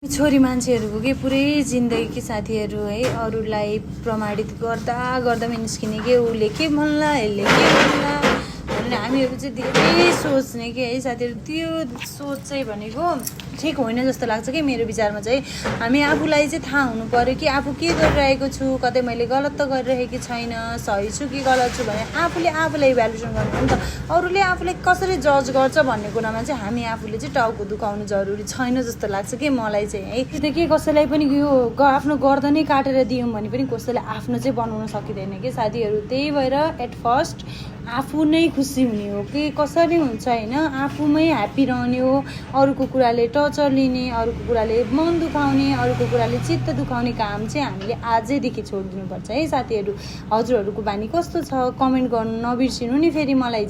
छोरी मान्छेहरूको के पुरै जिन्दगी कि साथीहरू है अरूलाई प्रमाणित गर्दा गर्दामै निस्किने के उसले के भन्ला यसले के भन्ला भनेर हामीहरू चाहिँ धेरै सोच्ने के है साथीहरू। त्यो सोच चाहिँ भनेको ठिक होइन जस्तो लाग्छ कि मेरो विचारमा चाहिँ। हामी आफूलाई चाहिँ थाहा हुनु पर्यो कि आफू के गरिरहेको छु, कतै मैले गलत त गरिरहेकी छैन, सही छु कि गलत छु भने आफूले आफूलाई इभ्यालुएसन गर्नु हो नि त। अरूले आफूलाई कसरी जज गर्छ भन्ने कुरामा चाहिँ हामी आफूले चाहिँ टाउको दुखाउनु जरुरी छैन जस्तो लाग्छ कि मलाई चाहिँ है। त्यो के कसैलाई पनि यो आफ्नो गर्दनै काटेर दियौँ भने पनि कसैले आफ्नो चाहिँ बनाउन सकिँदैन कि साथीहरू। त्यही भएर एट फर्स्ट आफू नै खुसी हुने हो कि कसरी हुन्छ होइन, आफूमै ह्याप्पी रहने हो। अरूको कुराले टर्चर लिने, अरूको कुराले मन दुखाउने, अरूको कुराले चित्त दुखाउने काम चाहिँ हामीले आजैदेखि छोडिदिनुपर्छ है साथीहरू। हजुरहरूको बानी कस्तो छ कमेन्ट गर्नु नबिर्सिनु नि। फेरि मलाई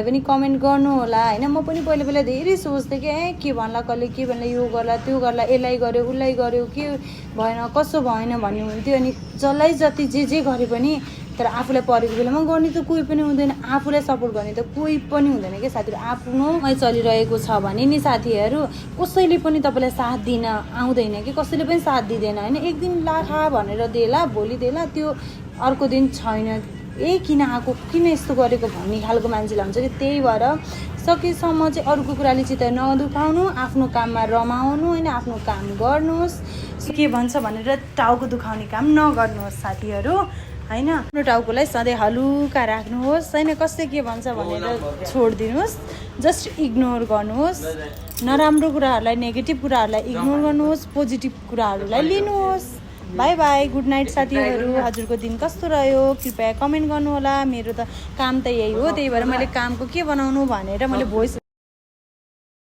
पनि कमेन्ट गर्नु होला होइन। म पनि पहिला पहिला धेरै सोच्थेँ कि के भन्ला कसले के भन्ला, यो गर्ला त्यो गर्ला, यसलाई गर्यो उसलाई गर्यो, के भएन कसो भएन भन्ने हुन्थ्यो। अनि जसलाई जति जे गरे पनि तर आफूलाई परेको बेलामा गर्ने त कोही पनि हुँदैन, आफूलाई सपोर्ट गर्ने त कोही पनि हुँदैन क्या साथीहरू। आफ्नोमै चलिरहेको छ भने नि साथीहरू कसैले पनि तपाईँलाई साथ दिन आउँदैन कि कसैले पनि साथ दिँदैन होइन। एक दिन लाखा भनेर देला भोलि देला त्यो अर्को दिन छैन। किन आएको किन यस्तो गरेको भन्ने खालको मान्छेलाई हुन्छ कि। त्यही भएर सकेसम्म चाहिँ अरूको कुराले चित्त नदुखाउनु, आफ्नो काममा रमाउनु होइन, आफ्नो काम गर्नुहोस्। के भन्छ भनेर टाउको दुखाउने काम नगर्नुहोस् साथीहरू होइन। आफ्नो टाउकोलाई सधैँ हलुका राख्नुहोस् होइन। कसले के भन्छ भनेर छोडिदिनुहोस्, जस्ट इग्नोर गर्नुहोस्। नराम्रो कुराहरूलाई नेगेटिभ कुराहरूलाई इग्नोर गर्नुहोस्, पोजिटिभ कुराहरूलाई लिनुहोस्। बाई बाई, गुड नाइट साथीहरू। हजुरको दिन कस्तो रह्यो कृपया कमेन्ट गर्नुहोला। मेरो त काम त यही हो, त्यही भएर मैले कामको के बनाउनु भनेर मैले भोइस